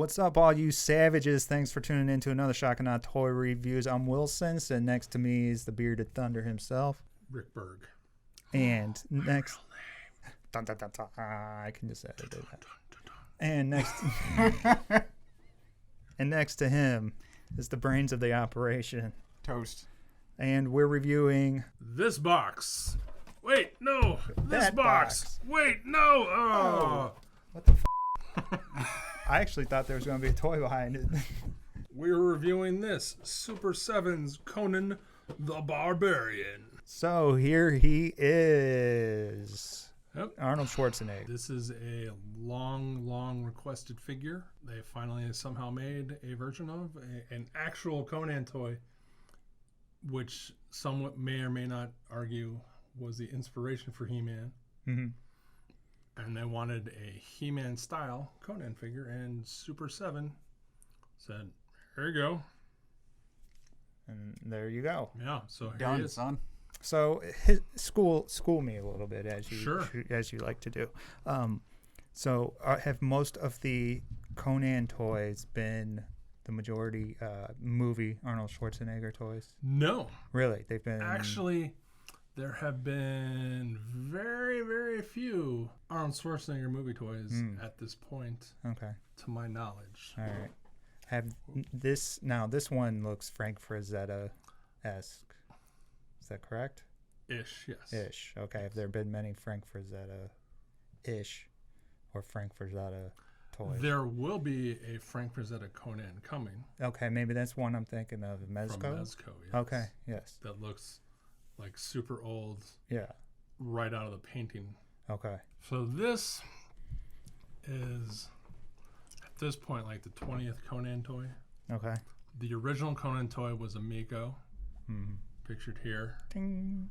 What's up, all you savages? Thanks for tuning in to another Shocking Not Toy Reviews. I'm Wilson, and next to me is the bearded thunder himself, Rick Berg. And next, dun, dun, dun, dun, I can just edit it. And next to him is the brains of the operation, Toast. And we're reviewing this box. Wait, no. This that box. Wait, no. Oh. What the I actually thought there was going to be a toy behind it. We're reviewing this Super 7's Conan the Barbarian. So here he is. Yep. Arnold Schwarzenegger. This is a long requested figure. They finally somehow made a version of an actual Conan toy, which some may or may not argue was the inspiration for He-Man. Mm-hmm. And they wanted a He-Man style Conan figure, and Super 7 said, here you go. And there you go. Yeah, so here Done, he is. son. So school me a little bit as you like to do. So have most of the Conan toys been the majority movie Arnold Schwarzenegger toys? No. Really? They've been... Actually, there have been very few Arnold Schwarzenegger movie toys at this point. Okay. To my knowledge. All right. This one looks Frank Frazetta-esque. Is that correct? Ish, yes. Ish. Okay. Have there been many Frank Frazetta-ish or Frank Frazetta toys? There will be a Frank Frazetta Conan coming. Okay, maybe that's one I'm thinking of. Mezco? From Mezco, yes. Okay, yes. That looks like super old. Yeah. Right out of the painting. Okay. So this is, at this point, like the 20th Conan toy. Okay. The original Conan toy was a Miko, pictured here. Ding.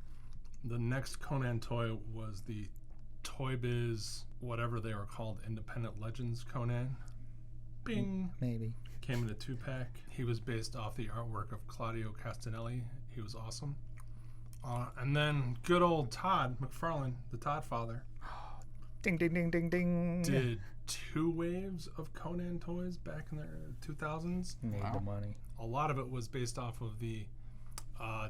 The next Conan toy was the Toy Biz, whatever they were called, Independent Legends Conan. Bing. Maybe. Came in a 2-pack. He was based off the artwork of Claudio Castanelli. He was awesome. And then good old Todd McFarlane, the Todd father. Ding, ding, ding, ding, ding. Did 2 waves of Conan toys back in the 2000s. Need the money. A lot of it was based off of the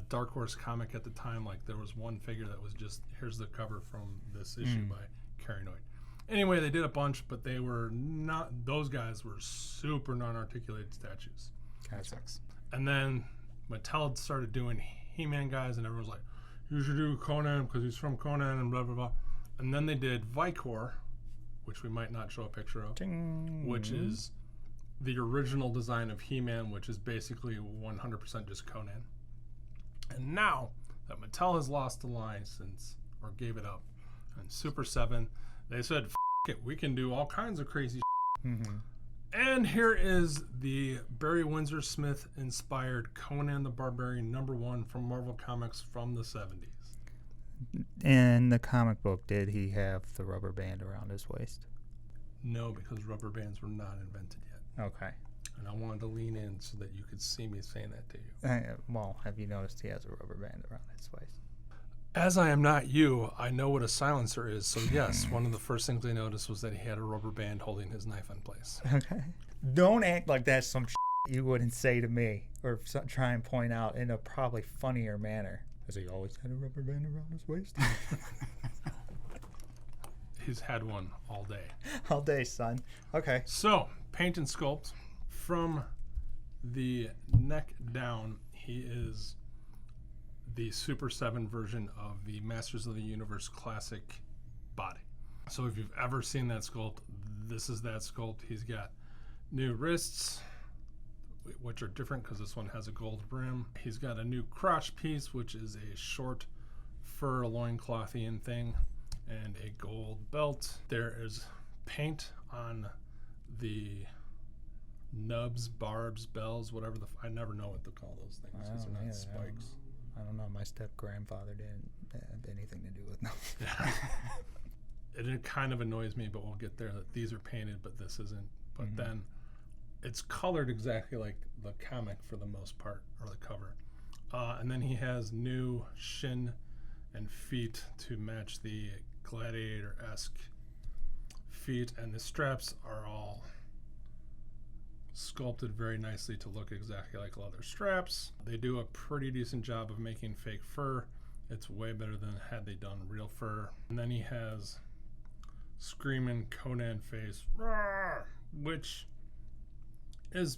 Dark Horse comic at the time. Like there was one figure that was just, here's the cover from this issue by Carinoid. Anyway, they did a bunch, but they were not, those guys were super non-articulated statues. Gotcha. And then Mattel started doing He-Man guys, and everyone's like, you should do Conan because he's from Conan and blah, blah, blah. And then they did Vicor, which we might not show a picture of, Ding. which is the original design of He-Man, which is basically 100% just Conan. And now that Mattel has lost the license, or gave it up, and Super 7, they said, F it, we can do all kinds of crazy And here is the Barry Windsor Smith inspired Conan the Barbarian #1 from Marvel Comics from the 70s. In the comic book, did he have the rubber band around his waist? No, because rubber bands were not invented yet. Okay. And I wanted to lean in so that you could see me saying that to you. Well, have you noticed he has a rubber band around his waist? As I am not you, I know what a silencer is. So yes, one of the first things I noticed was that he had a rubber band holding his knife in place. Okay. Don't act like that's some you wouldn't say to me or try and point out in a probably funnier manner. Has he always had a rubber band around his waist? He's had one all day. All day, son. Okay. So, paint and sculpt. From the neck down, he is the Super 7 version of the Masters of the Universe classic body. So if you've ever seen that sculpt, this is that sculpt. He's got new wrists, which are different because this one has a gold brim. He's got a new crotch piece, which is a short fur loinclothian thing, and a gold belt. There is paint on the nubs, barbs, bells, whatever I never know what to call those things because they're not spikes. I don't know. My step-grandfather didn't have anything to do with them. It kind of annoys me, but we'll get there, that these are painted, but this isn't. But then it's colored exactly like the comic for the most part, or the cover. And then he has new shin and feet to match the gladiator-esque feet, and the straps are all sculpted very nicely to look exactly like leather straps. They do a pretty decent job of making fake fur. It's way better than had they done real fur. And then he has screaming Conan face, "Roar!" which is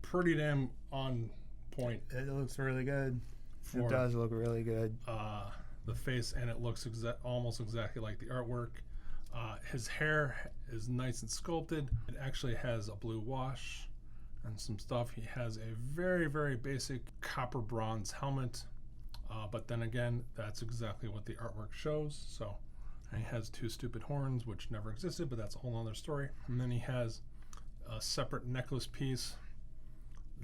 pretty damn on point. It looks really good. It does look really good. The face, and it looks almost exactly like the artwork. His hair is nice and sculpted. It actually has a blue wash and some stuff. He has a very, very basic copper bronze helmet. But then again, that's exactly what the artwork shows. So, and he has 2 stupid horns, which never existed, but that's a whole other story. And then he has a separate necklace piece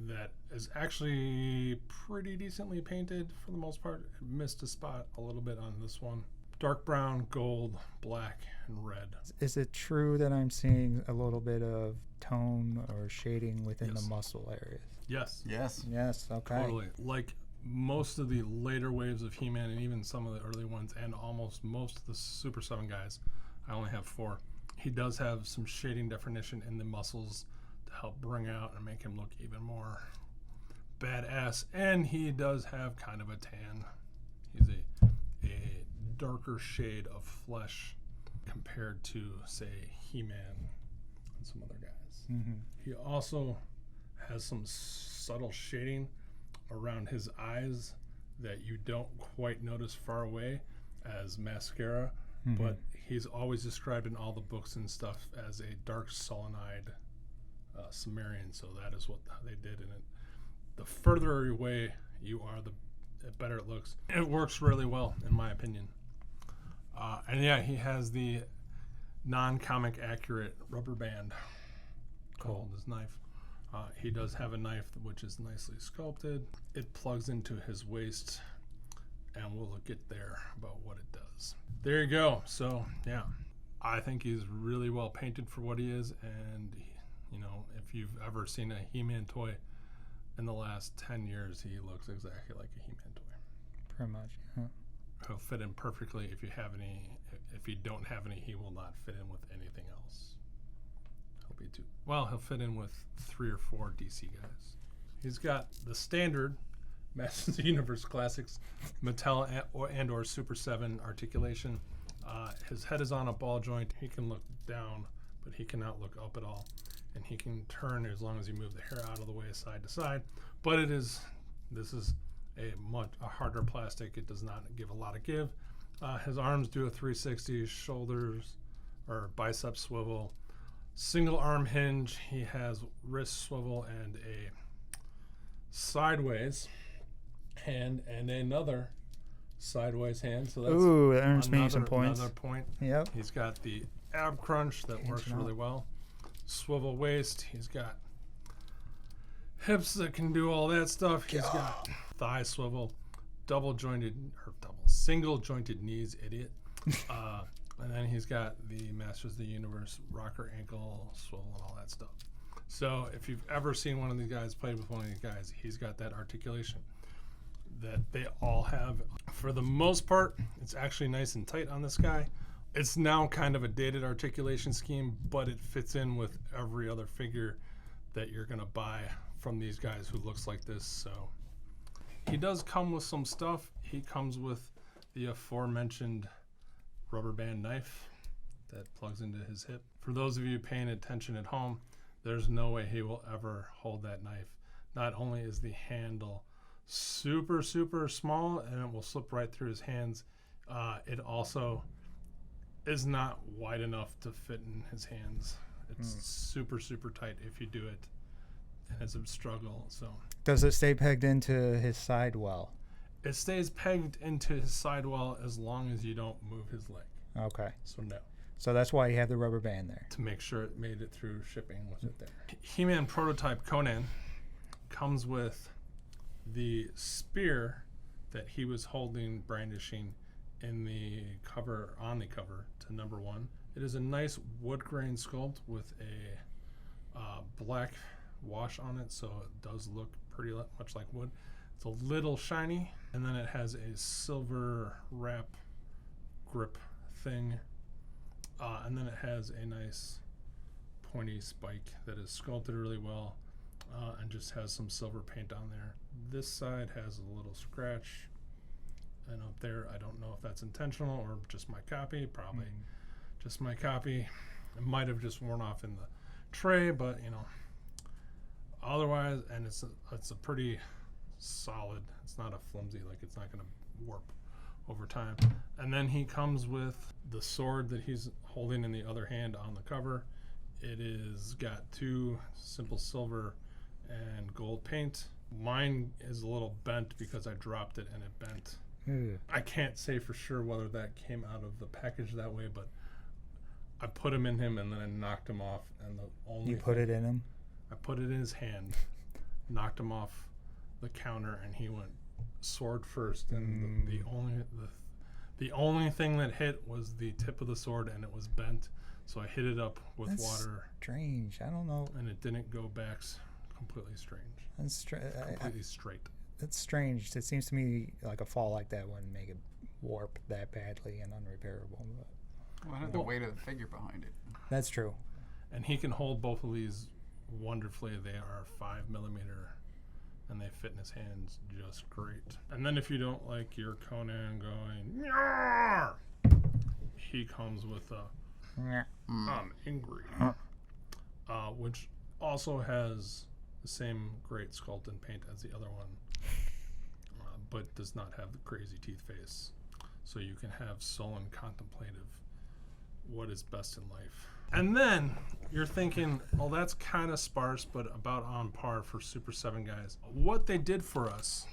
that is actually pretty decently painted for the most part. It missed a spot a little bit on this one. Dark brown, gold, black, and red. Is it true that I'm seeing a little bit of tone or shading within the muscle areas? Yes. Yes, okay. Totally. Like most of the later waves of He-Man and even some of the early ones and almost most of the Super 7 guys, I only have 4. He does have some shading definition in the muscles to help bring out and make him look even more badass. And he does have kind of a tan. He's a darker shade of flesh compared to, say, He-Man and some other guys. Mm-hmm. He also has some subtle shading around his eyes that you don't quite notice far away as mascara, but he's always described in all the books and stuff as a dark, sullen-eyed Sumerian, so that is what they did in it. The further away you are, the better it looks. It works really well, in my opinion. And yeah, he has the non-comic accurate rubber band called his knife. He does have a knife which is nicely sculpted. It plugs into his waist, and we'll get there about what it does. There you go. So yeah, I think he's really well painted for what he is, and you know, if you've ever seen a He-Man toy in the last 10 years, he looks exactly like a He-Man toy. Pretty much. Yeah. He'll fit in perfectly. If you have any, if you don't have any, he will not fit in with anything else. He'll fit in with 3 or 4 DC guys. He's got the standard Masters of the Universe Classics Mattel and or Super 7 articulation. His head is on a ball joint. He can look down, but he cannot look up at all. And he can turn as long as you move the hair out of the way side to side. But this is a harder plastic. It does not give a lot of give. His arms do a 360, shoulders or bicep swivel, single arm hinge. He has wrist swivel and a sideways hand and another sideways hand. So that's that earns me some points. Another point. Yep. He's got the ab crunch that works really well. Swivel waist. He's got hips that can do all that stuff. He's got thigh swivel, single jointed knees, idiot. And then he's got the Masters of the Universe rocker ankle swivel and all that stuff. So if you've ever seen one of these guys, played with one of these guys, he's got that articulation that they all have. For the most part, it's actually nice and tight on this guy. It's now kind of a dated articulation scheme, but it fits in with every other figure that you're going to buy from these guys who looks like this. So he does come with some stuff. He comes with the aforementioned rubber band knife that plugs into his hip. For those of you paying attention at home, there's no way he will ever hold that knife. Not only is the handle super, super small and it will slip right through his hands, it also is not wide enough to fit in his hands. It's super, super tight if you do it, and it's a struggle. So does it stay pegged into his sidewell? It stays pegged into his sidewell as long as you don't move his leg. Okay. So no. So that's why you have the rubber band there. To make sure it made it through shipping with it there. He-Man prototype Conan comes with the spear that he was holding, brandishing on the cover to number 1. It is a nice wood grain sculpt with a black wash on it, so it does look pretty much like wood. It's a little shiny, and then it has a silver wrap grip thing, and then it has a nice pointy spike that is sculpted really well. and just has some silver paint on there. This side has a little scratch, and up there, I don't know if that's intentional or just my copy. Probably just my copy. It might have just worn off in the tray, but otherwise, and it's a pretty solid. It's not a flimsy, like it's not going to warp over time. And then he comes with the sword that he's holding in the other hand on the cover. It is got 2 simple silver and gold paint. Mine is a little bent because I dropped it and it bent. I can't say for sure whether that came out of the package that way, but I put him in him and then I knocked him off. And the only You put it in him? I put it in his hand, knocked him off the counter, and he went sword first. And the only thing that hit was the tip of the sword, and it was bent. So I hit it up with water. Strange. I don't know. And it didn't go back completely strange. That's completely straight. That's strange. It seems to me like a fall like that wouldn't make it warp that badly and unrepairable. Well, the weight of the figure behind it. That's true. And he can hold both of these wonderfully. They are 5mm, and they fit in his hands just great. And then if you don't like your Conan going, Nyar! He comes with a I'm angry, which also has the same great sculpt and paint as the other one, but does not have the crazy teeth face. So you can have sullen, contemplative, what is best in life. And then you're thinking, oh, that's kind of sparse, but about on par for Super 7 guys. What they did for us,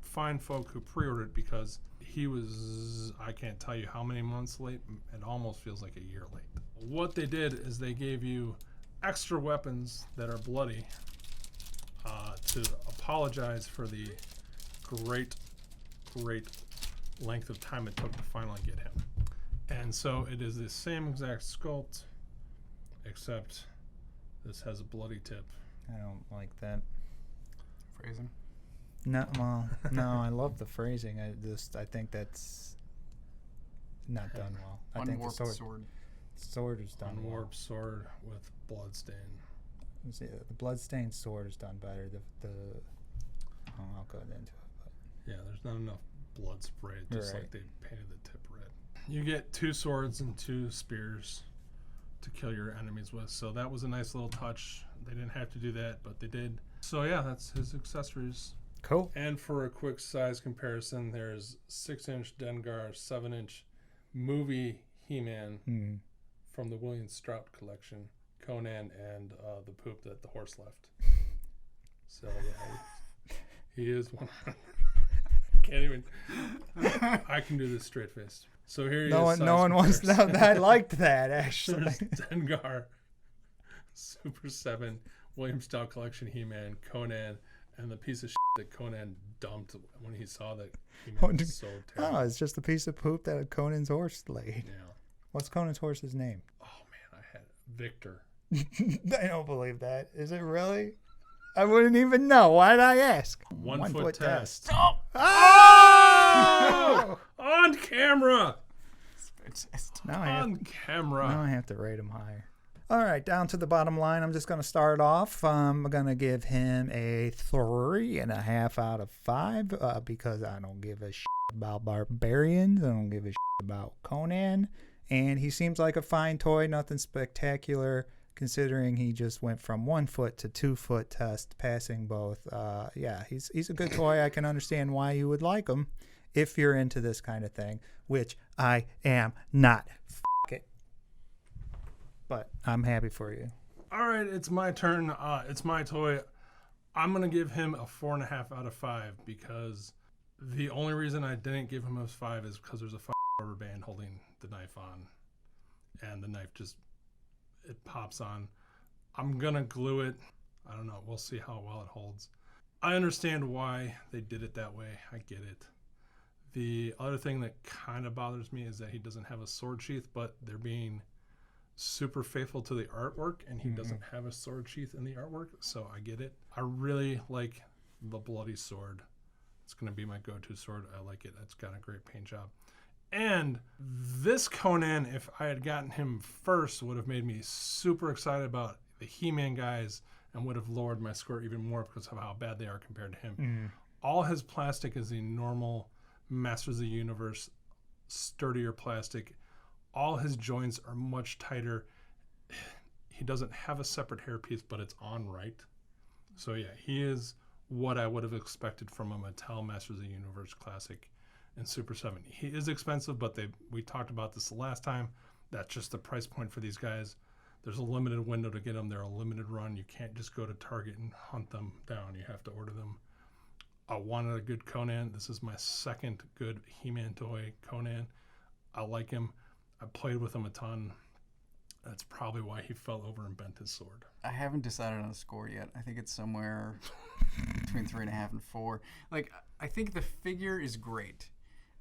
fine folk who pre-ordered, because he was, I can't tell you how many months late. It almost feels like a year late. What they did is they gave you extra weapons that are bloody to apologize for the great length of time it took to finally get him. And so it is the same exact sculpt, except this has a bloody tip. I don't like that. Phrasing? No, well, no, I love the phrasing. I think that's not done well. I think the sword is done well. Unwarped sword with blood stain. See, the bloodstained sword is done better. I'll go into it. But. Yeah, there's not enough blood sprayed, just Right. like they painted the tip red. You get 2 swords and 2 spears to kill your enemies with. So that was a nice little touch. They didn't have to do that, but they did. So yeah, that's his accessories. Cool. And for a quick size comparison, there's 6-inch Dengar, 7-inch movie He-Man from the William Strout collection, Conan, and the poop that the horse left. So yeah, he is one. Can't even. I can do this straight faced. So here he is. No one wants to know that. I liked that actually. There's Dengar, Super 7, William Stout Collection He-Man, Conan, and the piece of shit that Conan dumped when he saw that He-Man was so terrible. Oh, it's just a piece of poop that Conan's horse laid. Yeah. What's Conan's horse's name? Oh man, I had Victor. I don't believe that. Is it really? I wouldn't even know. Why'd I ask? 1 foot test. Oh! On camera. Now On camera. Now I have to rate him higher. All right, down to the bottom line. I'm just going to start off. I'm going to give him a 3.5 out of 5 because I don't give a shit about barbarians. I don't give a shit about Conan. And he seems like a fine toy, nothing spectacular, considering he just went from 1 foot to 2 foot test, passing both. Yeah, he's a good toy. I can understand why you would like him if you're into this kind of thing, which I am not. F it. But I'm happy for you. All right, it's my turn. It's my toy. I'm going to give him a 4.5 out of 5 because the only reason I didn't give him a 5 is because there's a rubber band holding the knife on, and the knife just, it pops on. I'm going to glue it. I don't know. We'll see how well it holds. I understand why they did it that way. I get it. The other thing that kind of bothers me is that he doesn't have a sword sheath, but they're being super faithful to the artwork, and he doesn't have a sword sheath in the artwork, so I get it. I really like the bloody sword. It's going to be my go-to sword. I like it. It's got a great paint job. And this Conan, if I had gotten him first, would have made me super excited about the He-Man guys and would have lowered my score even more because of how bad they are compared to him. All his plastic is the normal Masters of the Universe, sturdier plastic. All his joints are much tighter. He doesn't have a separate hairpiece, but it's on right. So yeah, he is what I would have expected from a Mattel Masters of the Universe Classic in Super 7. He is expensive, but we talked about this the last time. That's just the price point for these guys. There's a limited window to get them. They're a limited run. You can't just go to Target and hunt them down. You have to order them. I wanted a good Conan. This is my second good He-Man toy, Conan. I like him. I played with him a ton. That's probably why he fell over and bent his sword. I haven't decided on a score yet. I think it's somewhere between 3.5 and 4. Like, I think the figure is great.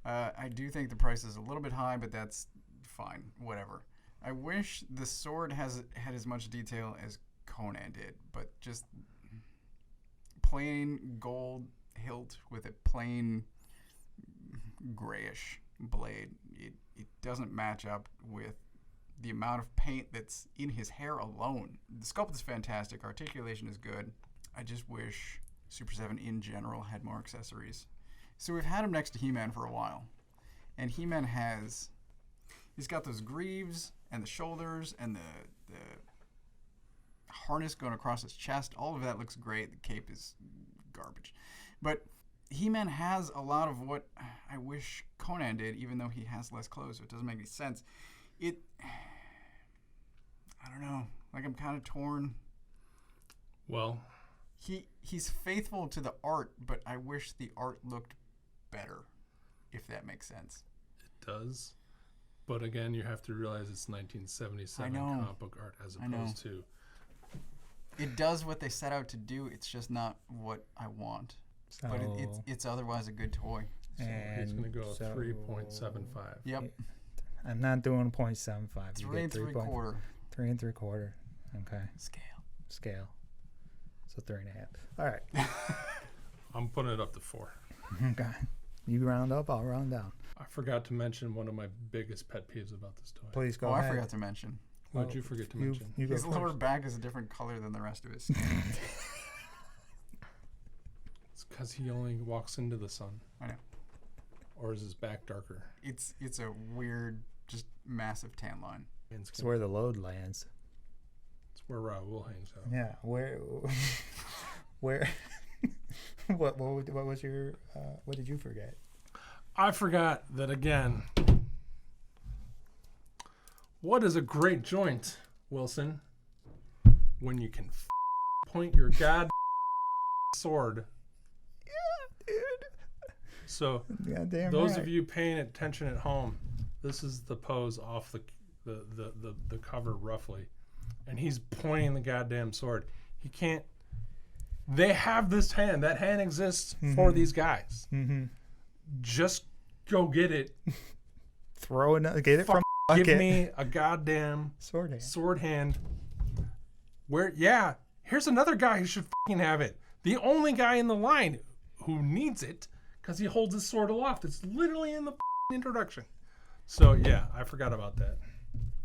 I do think the price is a little bit high, but that's fine. Whatever. I wish the sword had as much detail as Conan did, but just plain gold hilt with a plain grayish blade. It doesn't match up with the amount of paint that's in his hair alone. The sculpt is fantastic. Articulation is good. I just wish Super 7 in general had more accessories. So we've had him next to He-Man for a while. And He-Man he's got those greaves and the shoulders and the harness going across his chest. All of that looks great. The cape is garbage. But He-Man has a lot of what I wish Conan did, even though he has less clothes, so it doesn't make any sense. I don't know. Like, I'm kind of torn. Well, he's faithful to the art, but I wish the art looked better, if that makes sense. It does. But again, you have to realize it's 1977 comic book art as opposed to... It does what they set out to do. It's just not what I want. So, but it's otherwise a good toy. So he's going to go 3.75. Yep. I'm not doing 0.75. 3 3/4. 3 3/4. Okay. Scale. So 3.5. All right. I'm putting it up to 4. Okay. You round up, I'll round down. I forgot to mention one of my biggest pet peeves about this toy. Please go ahead. I forgot to mention. What did you forget to mention? His lower back is a different color than the rest of his skin. It's because he only walks into the sun. I know. Or is his back darker? It's a weird, just massive tan line. It's where the load lands. It's where Raoul hangs out. Yeah, where what was your what did you forget? I forgot that again. What is a great joint, Wilson? When you can point your sword. Yeah, dude. So those of you paying attention at home, this is the pose off the cover roughly, and he's pointing the goddamn sword. He can't. They have this hand. That hand exists for these guys. Mm-hmm. Just go get it. Throw it. Get it from. Give me a goddamn sword hand. Where? Yeah. Here's another guy who should fucking have it. The only guy in the line who needs it because he holds his sword aloft. It's literally in the introduction. So yeah, I forgot about that.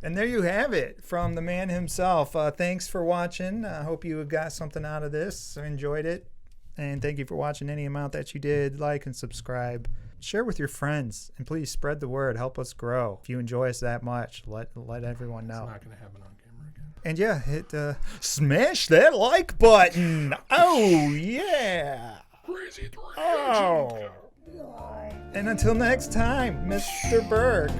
And there you have it from the man himself. Thanks for watching. I hope you got something out of this. Enjoyed it. And thank you for watching any amount that you did. Like and subscribe. Share with your friends. And please spread the word. Help us grow. If you enjoy us that much, let everyone know. It's not going to happen on camera again. And yeah, hit smash that like button. Oh, yeah. Crazy 3. Oh. And until next time, Mr. Berg.